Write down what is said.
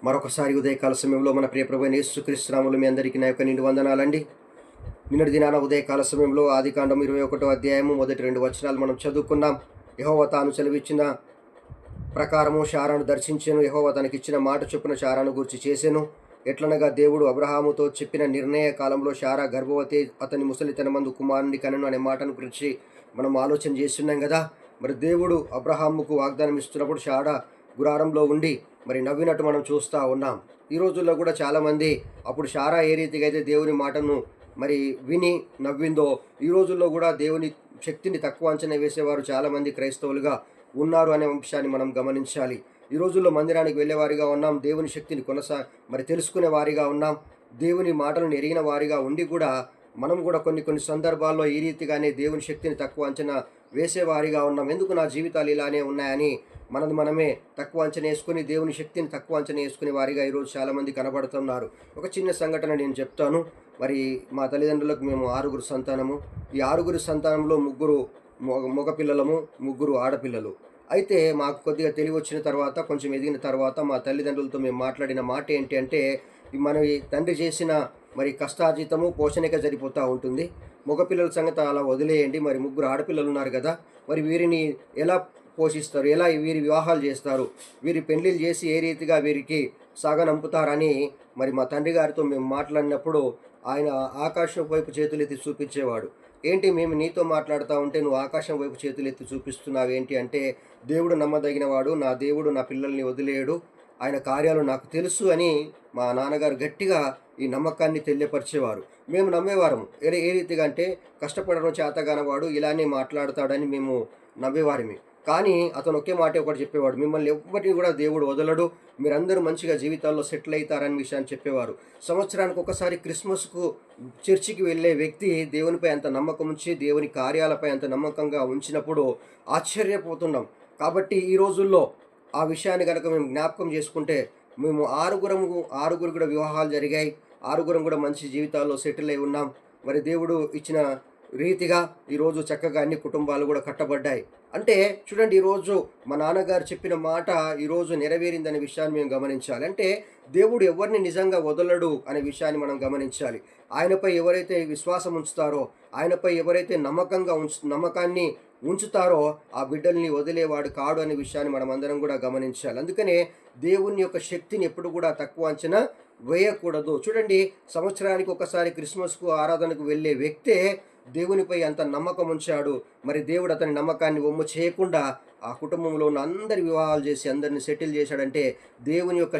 మరొకసారి ఉదయకాల సమయంలో మన ప్రియ ప్రభువైన యేసుక్రీస్తు నామములో మీ అందరికీ నా యొక్క నిండు వందనాలండి. నిన్నటి దినాన ఉదయకాల సమయంలో ఆదికాండం 21వ అధ్యాయము మొదటి 2 వచనాలు మనం చదువుకున్నాం. యెహోవా తాను సెలవిచ్చిన ప్రకారము శారాను దర్శించెను. యెహోవా తనకిచ్చిన మాట చొప్పున శారాను గూర్చి చేసెను. ఎట్లనగా దేవుడు అబ్రహాముతో చెప్పిన నిర్ణయ కాలంలో శారా గర్భవతి, అతని ముసలితనమందు కుమారుని కనెను అనే మాటను గురించి మనం ఆలోచన చేస్తున్నాం కదా. మరి దేవుడు అబ్రహాముకు వాగ్దానం ఇస్తున్నప్పుడు శారా గుడారంలో ఉండి మరి నవ్వినట్టు మనం చూస్తూ ఉన్నాం. ఈ రోజుల్లో కూడా చాలామంది అప్పుడు శారా ఏ రీతిగా అయితే దేవుని మాటను మరి విని నవ్విందో, ఈ రోజుల్లో కూడా దేవుని శక్తిని తక్కువ అంచనా వేసేవారు చాలామంది క్రైస్తవులుగా ఉన్నారు అనే అంశాన్ని మనం గమనించాలి. ఈ రోజుల్లో మందిరానికి వెళ్ళేవారిగా ఉన్నాం, దేవుని శక్తిని మరి తెలుసుకునే వారిగా ఉన్నాం, దేవుని మాటలను ఎరిగిన వారిగా ఉండి కూడా మనం కూడా కొన్ని సందర్భాల్లో ఈ రీతిగానే దేవుని శక్తిని తక్కువ అంచనా వేసేవారిగా ఉన్నాం. ఎందుకు నా జీవితాలు ఇలానే ఉన్నాయని మనమే తక్కువ అంచనా వేసుకుని దేవుని శక్తిని తక్కువ అంచనా వేసుకునే వారిగా ఈరోజు చాలామంది కనబడుతున్నారు. ఒక చిన్న సంఘటన నేను చెప్తాను. మరి మా తల్లిదండ్రులకు మేము 6 సంతానము. ఈ 6 సంతానంలో 3 మగ పిల్లలము, 3 ఆడపిల్లలు. అయితే మాకు కొద్దిగా తెలివి వచ్చిన తర్వాత, కొంచెం ఎదిగిన తర్వాత మా తల్లిదండ్రులతో మేము మాట్లాడిన మాట ఏంటి అంటే, మన ఈ తండ్రి చేసిన మరి కష్టార్జితము పోషణగా సరిపోతూ ఉంటుంది. మగపిల్లల సంగతి అలా వదిలేయండి. మరి 3 ఆడపిల్లలు ఉన్నారు కదా, మరి వీరిని ఎలా పోషిస్తారు, ఎలా వీరి వివాహాలు చేస్తారు, వీరి పెళ్లిళ్ళు చేసి ఏ రీతిగా వీరికి సాగనంపుతారని మరి మా తండ్రి గారితో మేము మాట్లాడినప్పుడు ఆయన ఆకాశం వైపు చేతులెత్తి చూపించేవాడు. ఏంటి మేము నీతో మాట్లాడుతూ ఉంటే నువ్వు ఆకాశం వైపు చేతులెత్తి చూపిస్తున్నావు ఏంటి అంటే, దేవుడు నమ్మదగినవాడు, నా దేవుడు నా పిల్లల్ని వదిలేయడు, ఆయన కార్యాలు నాకు తెలుసు అని మా నాన్నగారు గట్టిగా ఈ నమ్మకాన్ని తెలియపరిచేవారు. మేము నమ్మేవారము. ఏ రీతిగా అంటే, కష్టపడడం చేతగానవాడు ఇలానే మాట్లాడతాడని మేము నవ్వేవారిమి. కానీ అతను ఒకే మాట ఒకటి చెప్పేవాడు, మిమ్మల్ని ఎవ్వరిని కూడా దేవుడు వదలడు, మీరందరూ మంచిగా జీవితాల్లో సెటిల్ అవుతారని విషయాన్ని చెప్పేవారు. సంవత్సరానికి ఒకసారి క్రిస్మస్కు చర్చికి వెళ్ళే వ్యక్తి దేవునిపై అంత నమ్మకం ఉంచి దేవుని కార్యాలపై అంత నమ్మకంగా ఉంచినప్పుడు ఆశ్చర్యపోతున్నాం. కాబట్టి ఈ రోజుల్లో ఆ విషయాన్ని కనుక మేము జ్ఞాపకం చేసుకుంటే, మేము ఆరుగురు కూడా వివాహాలు జరిగాయి, 6 కూడా మంచి జీవితాల్లో సెటిల్ అయి ఉన్నాం. మరి దేవుడు ఇచ్చిన రీతిగా ఈరోజు చక్కగా అన్ని కుటుంబాలు కూడా కట్టబడ్డాయి. అంటే చూడండి, ఈరోజు మా నాన్నగారు చెప్పిన మాట ఈరోజు నెరవేరిందనే విషయాన్ని మేము గమనించాలి. అంటే దేవుడు ఎవరిని నిజంగా వదలడు అనే విషయాన్ని మనం గమనించాలి. ఆయనపై ఎవరైతే విశ్వాసం ఉంచుతారో, ఆయనపై ఎవరైతే నమ్మకాన్ని ఉంచుతారో ఆ బిడ్డల్ని వదిలేవాడు కాడు అనే విషయాన్ని మనం అందరం కూడా గమనించాలి. అందుకనే దేవుని యొక్క శక్తిని ఎప్పుడు కూడా తక్కువ అంచనా వేయకూడదు. చూడండి, సంవత్సరానికి ఒకసారి క్రిస్మస్కు ఆరాధనకు వెళ్ళే వ్యక్తే దేవునిపై అంత నమ్మకం ఉంచాడు. మరి దేవుడు అతని నమ్మకాన్ని వమ్ము చేయకుండా ఆ కుటుంబంలో ఉన్న అందరి వివాహాలు చేసి అందరిని సెటిల్ చేశాడంటే దేవుని యొక్క